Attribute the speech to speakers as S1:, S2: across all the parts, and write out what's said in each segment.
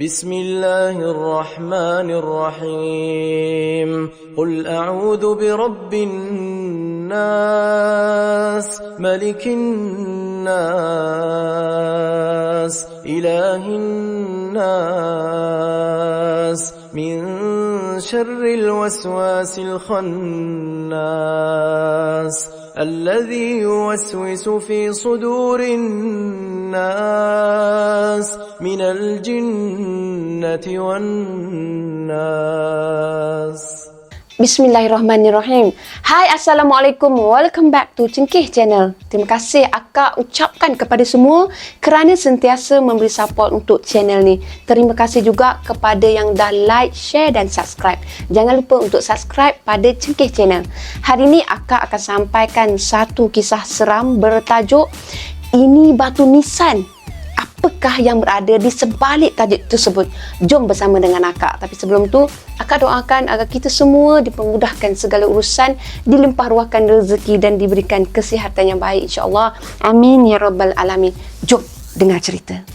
S1: بسم الله الرحمن الرحيم قل أعوذ برب الناس ملك الناس إله الناس من شر الوسواس الخناس الذي يوسوس في صدور الناس من الجنة والناس.
S2: Bismillahirrahmanirrahim. Hai, Assalamualaikum. Welcome back to Cengkeh Channel. Terima kasih akak ucapkan kepada semua kerana sentiasa memberi support untuk channel ni. Terima kasih juga kepada yang dah like, share dan subscribe. Jangan lupa untuk subscribe pada Cengkeh Channel. Hari ni akak akan sampaikan satu kisah seram bertajuk Ini Batu Nisan. Apakah yang berada di sebalik tajuk tersebut? Jom bersama dengan akak. Tapi sebelum tu, akak doakan agar kita semua dipermudahkan segala urusan, dilimpah ruahkan rezeki dan diberikan kesihatan yang baik, insya-Allah. Amin ya rabbal alamin. Jom dengar cerita.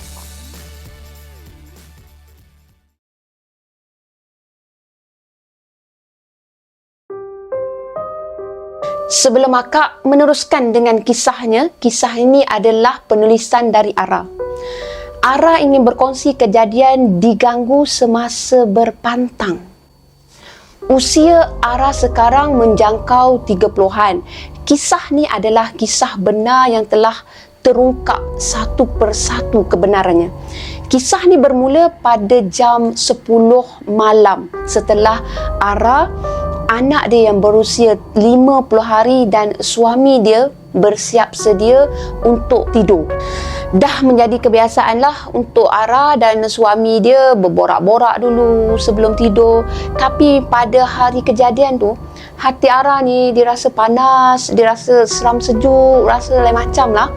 S2: Sebelum akak meneruskan dengan kisahnya, kisah ini adalah penulisan dari Ara. Ara ingin berkongsi kejadian diganggu semasa berpantang. Usia Ara sekarang menjangkau 30-an. Kisah ni adalah kisah benar yang telah terungkap satu persatu kebenarannya. Kisah ni bermula pada jam 10 malam setelah Ara, anak dia yang berusia 50 hari dan suami dia bersiap sedia untuk tidur. Dah menjadi kebiasaan lah untuk Ara dan suami dia berborak-borak dulu sebelum tidur. Tapi pada hari kejadian tu, hati Ara ni dirasa panas, dirasa seram sejuk, rasa lain macam lah.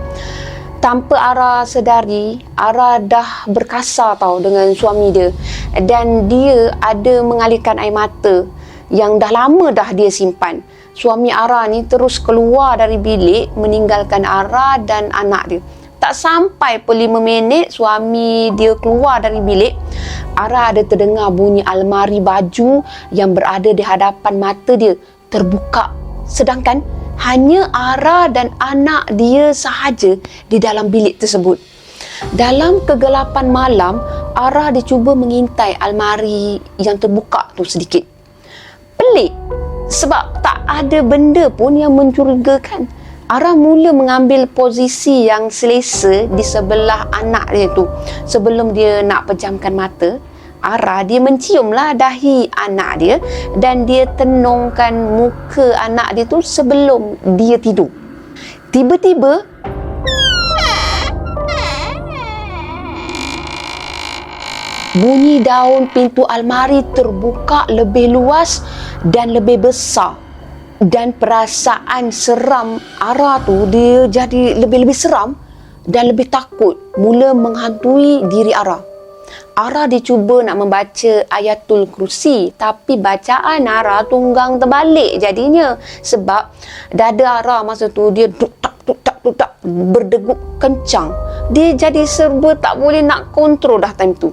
S2: Tanpa Ara sedari, Ara dah berkasar tau dengan suami dia. Dan dia ada mengalirkan air mata yang dah lama dah dia simpan. Suami Ara ni terus keluar dari bilik meninggalkan Ara dan anak dia. Tak sampai pun 5 minit suami dia keluar dari bilik, Ara ada terdengar bunyi almari baju yang berada di hadapan mata dia terbuka. Sedangkan hanya Ara dan anak dia sahaja di dalam bilik tersebut. Dalam kegelapan malam, Ara dicuba mengintai almari yang terbuka tu sedikit. Pelik sebab tak ada benda pun yang mencurigakan. Ara mula mengambil posisi yang selesa di sebelah anak dia tu. Sebelum dia nak pejamkan mata, Ara dia menciumlah dahi anak dia dan dia tenungkan muka anak dia tu sebelum dia tidur. Tiba-tiba bunyi daun pintu almari terbuka lebih luas dan lebih besar. Dan perasaan seram Ara tu dia jadi lebih-lebih seram dan lebih takut mula menghantui diri Ara. Ara dicuba nak membaca Ayatul Kursi, tapi bacaan Ara tunggang terbalik jadinya. Sebab dada Ara masa tu dia duk-tak berdegup kencang. Dia jadi serba tak boleh nak kontrol dah time tu.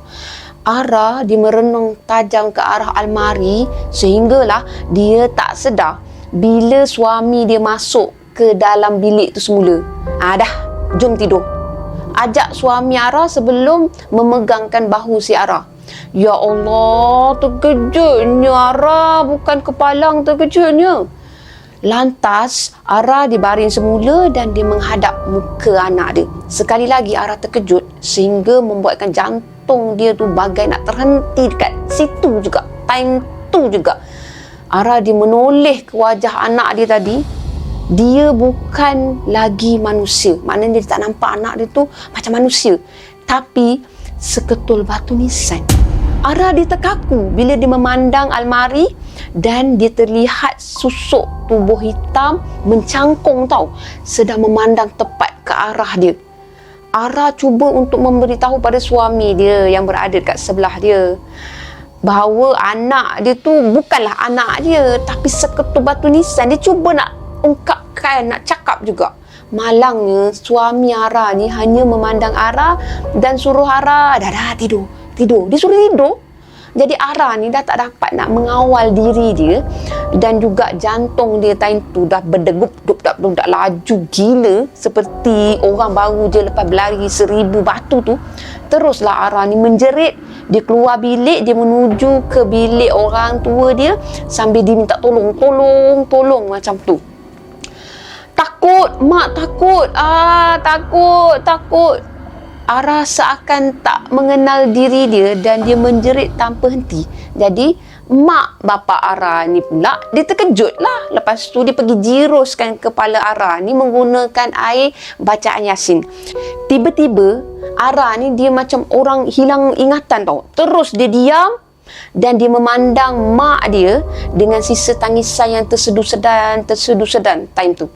S2: Ara dia merenung tajam ke arah almari sehinggalah dia tak sedar bila suami dia masuk ke dalam bilik tu semula. Dah, jom tidur, ajak suami Ara sebelum memegangkan bahu si Ara. Ya Allah, terkejutnya Ara, bukan kepalang terkejutnya. Lantas Ara dibaring semula dan dia menghadap muka anak dia. Sekali lagi Ara terkejut sehingga membuatkan jantung dia tu bagai nak terhenti dekat situ juga, time tu juga. Ara dia menoleh ke wajah anak dia tadi. Dia bukan lagi manusia. Maknanya dia tak nampak anak dia tu macam manusia, tapi seketul batu nisan. Ara dia terkaku bila dia memandang almari dan dia terlihat susuk tubuh hitam mencangkung tau, sedang memandang tepat ke arah dia. Ara cuba untuk memberitahu pada suami dia yang berada dekat sebelah dia bahawa anak dia tu bukanlah anak dia, tapi seketul batu nisan. Dia cuba nak ungkapkan, nak cakap juga. Malangnya suami Ara ni hanya memandang Ara dan suruh Ara dah tidur, Tidur. Dia suruh tidur. Jadi Ara ni dah tak dapat nak mengawal diri dia, dan juga jantung dia time tu dah berdegup, dah laju gila seperti orang baru je lepas berlari 1000 batu tu. Teruslah Ara ni menjerit. Dia keluar bilik, dia menuju ke bilik orang tua dia sambil dia minta tolong macam tu. Takut, mak takut. Takut. Ara seakan tak mengenal diri dia dan dia menjerit tanpa henti. Jadi mak bapa Ara ni pula dia terkejut lah. Lepas tu dia pergi jiruskan kepala Ara ni menggunakan air bacaan Yasin. Tiba-tiba Ara ni dia macam orang hilang ingatan tau. Terus dia diam dan dia memandang mak dia dengan sisa tangisan yang tersedu-sedan time tu.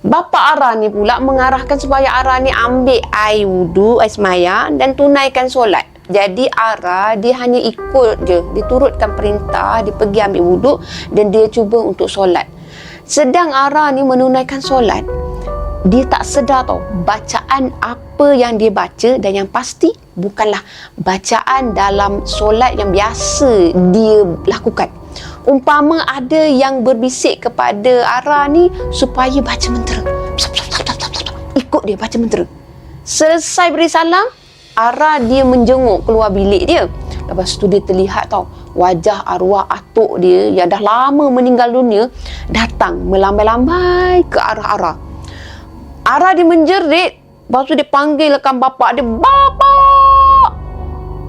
S2: Bapa Ara ni pula mengarahkan supaya Ara ni ambil air wudu, air sembahyang dan tunaikan solat. Jadi Ara dia hanya ikut je, dia turutkan perintah, dia pergi ambil wudu dan dia cuba untuk solat. Sedang Ara ni menunaikan solat, dia tak sedar tau bacaan apa yang dia baca, dan yang pasti bukanlah bacaan dalam solat yang biasa dia lakukan. Umpama ada yang berbisik kepada Ara ni supaya baca mentera. Ikut dia baca mentera. Selesai beri salam, Ara dia menjenguk keluar bilik dia. Lepas tu dia terlihat tau wajah arwah atuk dia yang dah lama meninggal dunia datang melambai-lambai ke arah Ara. Ara dia menjerit. Lepas tu dia panggilkan bapak dia, "Bapak!"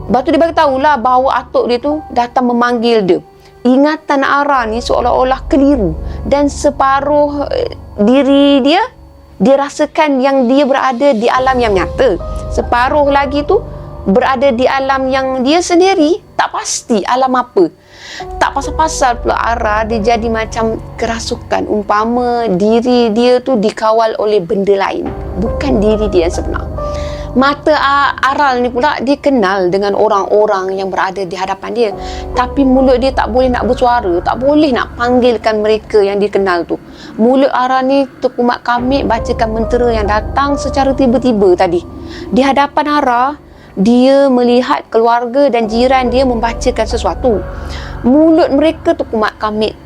S2: Lepas tu dia beritahulah bahawa atuk dia tu datang memanggil dia. Ingatan Ara ni seolah-olah keliru, dan separuh diri dia rasakan yang dia berada di alam yang nyata. Separuh lagi tu berada di alam yang dia sendiri tak pasti alam apa. Tak pasal-pasal pula Ara dia jadi macam kerasukan. Umpama diri dia tu dikawal oleh benda lain, bukan diri dia yang sebenar. Mata Aral ni pula dia kenal dengan orang-orang yang berada di hadapan dia, tapi mulut dia tak boleh nak bersuara, tak boleh nak panggilkan mereka yang dia kenal tu. Mulut Aral ni terkumat kamit bacakan mentera yang datang secara tiba-tiba tadi. Di hadapan Ara, dia melihat keluarga dan jiran dia membacakan sesuatu. Mulut mereka terkumat kamit,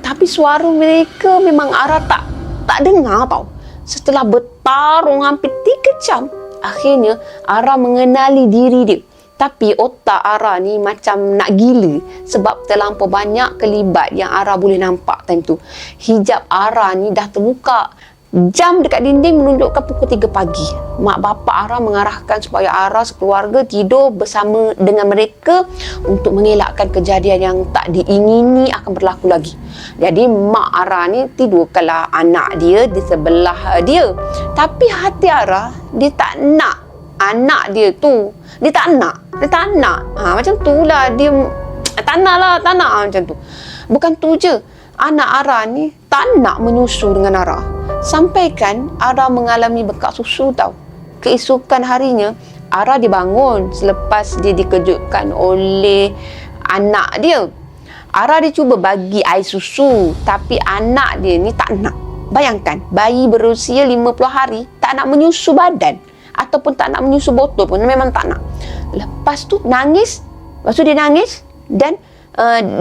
S2: tapi suara mereka memang Ara tak dengar tau. Setelah bertarung hampir 3 jam, akhirnya Ara mengenali diri dia. Tapi otak Ara ni macam nak gila sebab terlampau banyak kelibat yang Ara boleh nampak time tu. Hijab Ara ni dah terbuka. Jam dekat dinding menunjukkan pukul 3 pagi. Mak bapa Ara mengarahkan supaya Ara sekeluarga tidur bersama dengan mereka untuk mengelakkan kejadian yang tak diingini akan berlaku lagi. Jadi mak Ara ni tidurkanlah anak dia di sebelah dia. Tapi hati Ara, dia tak nak anak dia tu. Dia tak nak. Macam tu lah. Dia tak nak macam tu. Bukan tu je. Anak Ara ni tak nak menyusu dengan Ara. Sampaikan Ara mengalami bengkak susu tau. Keesokan harinya, Ara dibangun selepas dia dikejutkan oleh anak dia. Ara dia cuba bagi air susu, tapi anak dia ni tak nak. Bayangkan, bayi berusia 50 hari tak nak menyusu badan ataupun tak nak menyusu botol pun, memang tak nak. Lepas tu nangis, dia nangis dan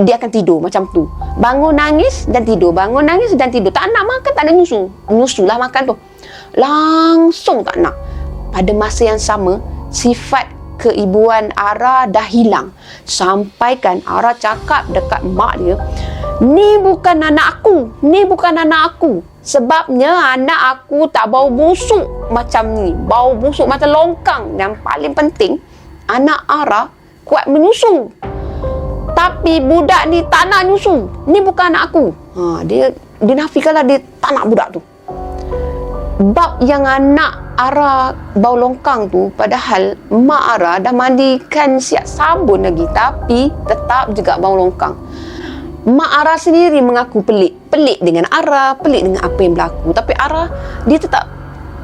S2: dia akan tidur macam tu. Bangun nangis dan tidur, bangun nangis dan tidur. Tak nak makan, tak nak nyusu. Nyusulah makan tu. Langsung tak nak. Pada masa yang sama, sifat keibuan Ara dah hilang. Sampaikan Ara cakap dekat mak dia, "Ni bukan anak aku. Sebabnya anak aku tak bau busuk macam ni. Bau busuk macam longkang. Dan paling penting, anak Ara kuat menyusu. Tapi budak ni tak nak nyusu. Ni bukan anak aku." Dia nafikanlah dia tak nak budak tu. Bab yang anak Ara bau longkang tu, padahal mak Ara dah mandikan siap sabun lagi, tapi tetap juga bau longkang. Mak Ara sendiri mengaku pelik dengan Ara, pelik dengan apa yang berlaku. Tapi Ara dia tetap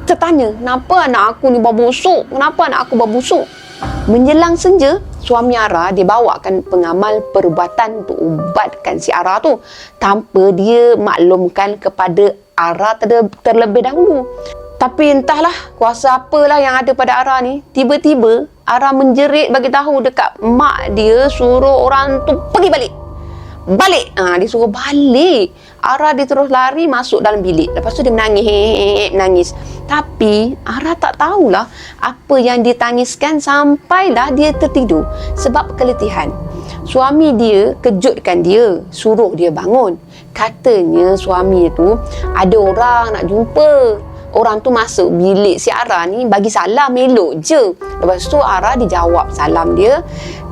S2: tertanya, "Kenapa anak aku ni bau busuk? Kenapa anak aku bau busuk?" Menjelang senja, suami Ara dia bawakan pengamal perubatan untuk ubatkan si Ara tu tanpa dia maklumkan kepada Ara terlebih dahulu. Tapi entahlah kuasa apalah yang ada pada Ara ni, tiba-tiba Ara menjerit bagi tahu dekat mak dia, suruh orang tu pergi balik. Dia suruh balik. Ara dia terus lari masuk dalam bilik. Lepas tu dia menangis. Tapi Ara tak tahulah apa yang dia tangiskan sampailah dia tertidur sebab keletihan. Suami dia kejutkan dia, suruh dia bangun. Katanya suami tu ada orang nak jumpa. Orang tu masuk bilik si Ara ni bagi salam elok je. Lepas tu Ara dijawab salam dia.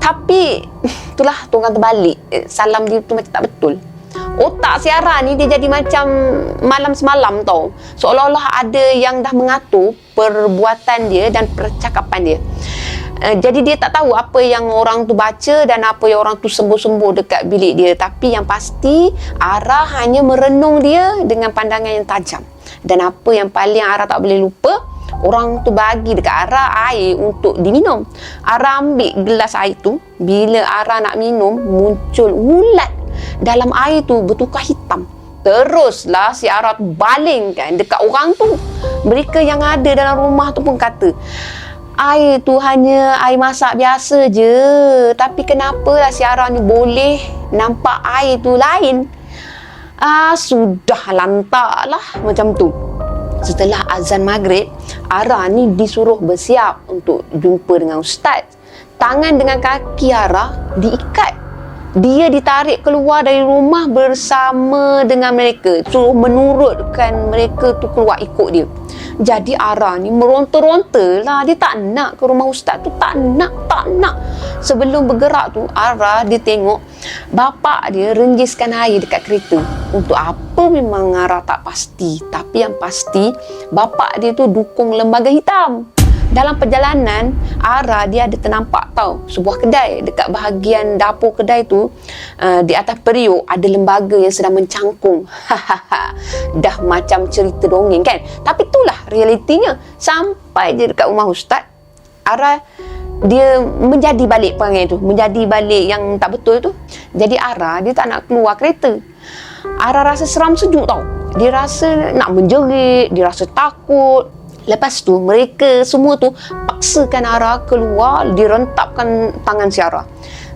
S2: Tapi itulah tunggang terbalik. Salam dia tu macam tak betul. Otak si Ara ni dia jadi macam malam semalam tau. Seolah-olah ada yang dah mengatur perbuatan dia dan percakapan dia. Jadi dia tak tahu apa yang orang tu baca dan apa yang orang tu sembur-sembur dekat bilik dia. Tapi yang pasti Ara hanya merenung dia dengan pandangan yang tajam. Dan apa yang paling Ara tak boleh lupa, orang tu bagi dekat Ara air untuk diminum. Ara ambil gelas air tu. Bila Ara nak minum, muncul ulat dalam air tu bertukar hitam. Teruslah si Ara tu balingkan dekat orang tu. Mereka yang ada dalam rumah tu pun kata, air tu hanya air masak biasa je. Tapi kenapalah si Ara ni boleh nampak air tu lain? Sudah lantak lah macam tu. Setelah azan maghrib, Ara ni disuruh bersiap untuk jumpa dengan ustaz. Tangan dengan kaki Ara diikat. Dia ditarik keluar dari rumah bersama dengan mereka, suruh menurutkan mereka tu keluar ikut dia. Jadi Ara ni meronta-ronta lah. Dia tak nak ke rumah ustaz tu. Tak nak. Sebelum bergerak tu, Ara dia tengok bapak dia renjiskan air dekat kereta. Untuk apa memang Ara tak pasti. Tapi yang pasti, bapak dia tu dukung lembaga hitam. Dalam perjalanan, Ara dia ada ternampak tau sebuah kedai. Dekat bahagian dapur kedai tu, di atas periuk ada lembaga yang sedang mencangkung. Dah macam cerita dongeng kan? Tapi itulah realitinya. Sampai dia dekat rumah ustaz, Ara dia menjadi balik perangai tu. Menjadi balik yang tak betul tu. Jadi Ara dia tak nak keluar kereta. Ara rasa seram sejuk tau. Dia rasa nak menjerit, dia rasa takut. Lepas tu mereka semua tu paksakan Ara keluar, direntapkan tangan si Ara.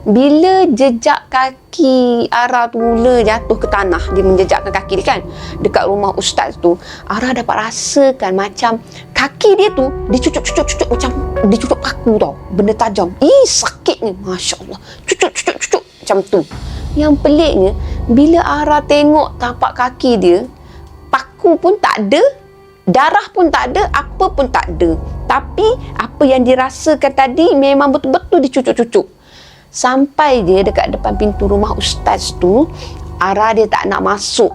S2: Bila jejak kaki Ara tu mula jatuh ke tanah, dia menjejakkan kaki dia kan dekat rumah ustaz tu, Ara dapat rasakan macam kaki dia tu dicucuk-cucuk macam dicucuk paku tau, benda tajam. Sakitnya, masya-Allah. Cucuk macam tu. Yang peliknya, bila Ara tengok tapak kaki dia, paku pun tak ada, darah pun tak ada, apa pun tak ada. Tapi apa yang dirasakan tadi memang betul-betul dicucuk-cucuk. Sampai dia dekat depan pintu rumah ustaz tu, Ara dia tak nak masuk.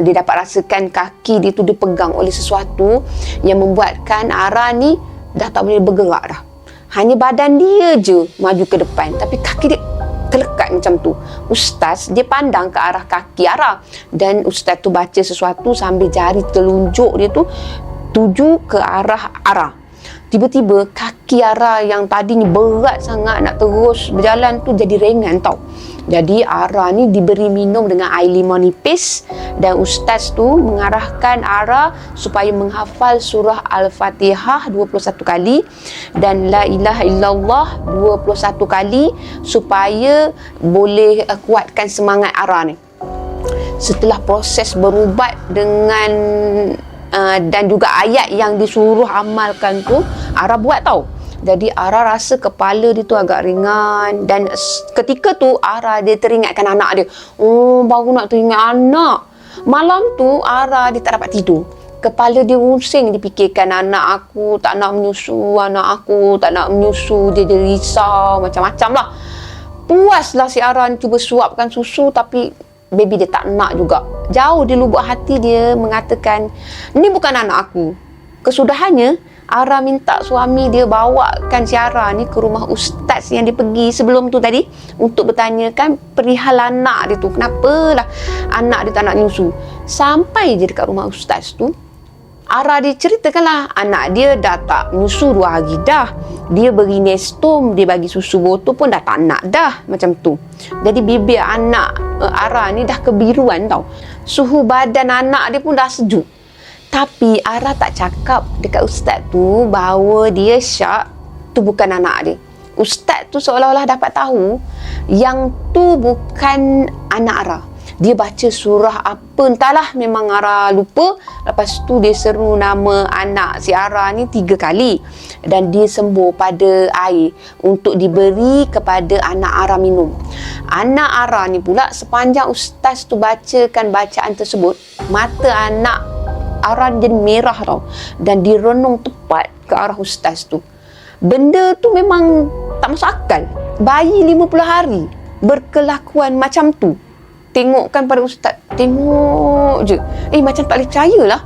S2: Dia dapat rasakan kaki dia tu dipegang oleh sesuatu yang membuatkan Ara ni dah tak boleh bergerak dah. Hanya badan dia je maju ke depan, tapi kaki dia terlekat macam tu. Ustaz dia pandang ke arah kaki Ara dan ustaz tu baca sesuatu sambil jari telunjuk dia tu tuju ke arah Ara. Tiba-tiba kaki Ara yang tadi ni berat sangat nak terus berjalan tu jadi ringan tau. Jadi Ara ni diberi minum dengan air limau nipis dan ustaz tu mengarahkan Ara supaya menghafal surah Al-Fatihah 21 kali dan La ilaha illallah 21 kali supaya boleh kuatkan semangat Ara ni. Setelah proses berubat dengan dan juga ayat yang disuruh amalkan tu, Ara buat tau. Jadi Ara rasa kepala dia tu agak ringan. Dan ketika tu Ara dia teringatkan anak dia. Baru nak teringat anak. Malam tu Ara dia tak dapat tidur. Kepala dia pusing, dipikirkan anak aku tak nak menyusu, anak aku tak nak menyusu. Dia risau macam-macam lah. Puaslah si Ara cuba suapkan susu, tapi baby dia tak nak juga. Jauh di lubuk hati dia mengatakan, ni bukan anak aku. Kesudahannya, Ara minta suami dia bawakan si Ara ni ke rumah ustaz yang dia pergi sebelum tu tadi untuk bertanyakan perihal anak dia tu. Kenapalah anak dia tak nak nyusu. Sampai je dekat rumah ustaz tu, Ara dia ceritakanlah anak dia dah tak nyusu 2 hari dah. Dia beri Nestum, dia bagi susu botol pun dah tak nak dah. Macam tu. Jadi bibir anak Ara ni dah kebiruan tau. Suhu badan anak dia pun dah sejuk. Tapi Ara tak cakap dekat ustaz tu bahawa dia syak tu bukan anak dia. Ustaz tu seolah-olah dapat tahu yang tu bukan anak Ara. Dia baca surah apa entahlah, memang Ara lupa. Lepas tu dia seru nama anak si Ara ni 3 kali dan dia sembuh pada air untuk diberi kepada anak Ara minum. Anak Ara ni pula, sepanjang ustaz tu bacakan bacaan tersebut, mata anak Ara jadi merah tau, dan dia renung tepat ke arah ustaz tu. Benda tu memang tak masuk akal. Bayi 50 hari berkelakuan macam tu. Tengokkan pada ustaz, tengok je. Macam tak boleh percayalah.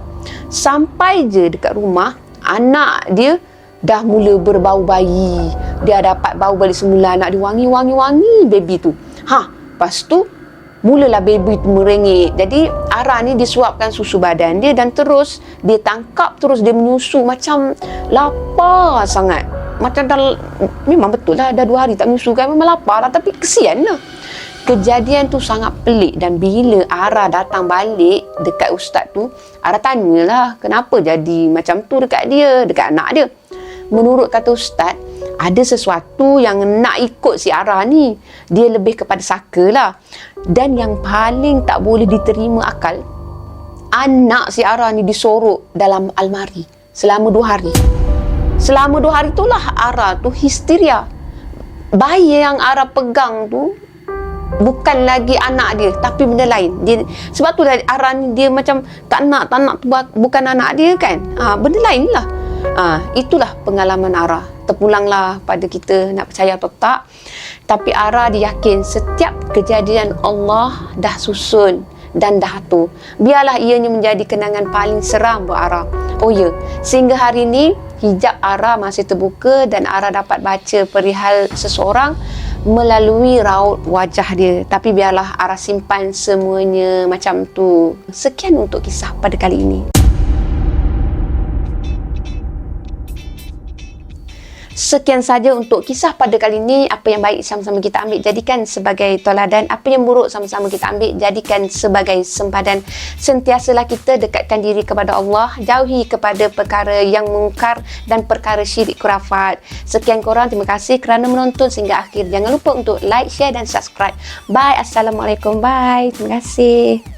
S2: Sampai je dekat rumah, anak dia dah mula berbau bayi. Dia dapat bau balik semula, anak dia wangi baby tu. Lepas tu mulalah baby tu merengek. Jadi Ara ni disuapkan susu badan dia dan terus dia tangkap, terus dia menyusu macam lapar sangat. Macam dah, memang betul lah dah 2 hari tak menyusu kan, memang lapar lah, tapi kesian lah. Kejadian tu sangat pelik dan bila Ara datang balik dekat ustaz tu, Ara tanyalah kenapa jadi macam tu dekat dia, dekat anak dia. Menurut kata ustaz, ada sesuatu yang nak ikut si Ara ni. Dia lebih kepada saka lah. Dan yang paling tak boleh diterima akal, anak si Ara ni disorok dalam almari selama 2 hari. Selama 2 hari itulah Ara tu histeria. Bayi yang Ara pegang tu bukan lagi anak dia, tapi benda lain. Sebab tu Ara ni dia macam tak nak tu bukan anak dia kan. Benda lain lah. Itulah pengalaman Ara. Terpulanglah pada kita nak percaya atau tak. Tapi Ara dia yakin setiap kejadian Allah dah susun dan dah atur. Biarlah ianya menjadi kenangan paling seram buat Ara. Oh ya, sehingga hari ini hijab Ara masih terbuka dan Ara dapat baca perihal seseorang melalui raut wajah dia. Tapi biarlah Ara simpan semuanya macam tu. Sekian untuk kisah pada kali ini. Sekian saja untuk kisah pada kali ini. Apa yang baik sama-sama kita ambil jadikan sebagai toladan. Apa yang buruk sama-sama kita ambil jadikan sebagai sempadan. Sentiasalah kita dekatkan diri kepada Allah, jauhi kepada perkara yang mungkar dan perkara syirik khurafat. Sekian korang, terima kasih kerana menonton sehingga akhir. Jangan lupa untuk like, share dan subscribe. Bye. Assalamualaikum. Bye. Terima kasih.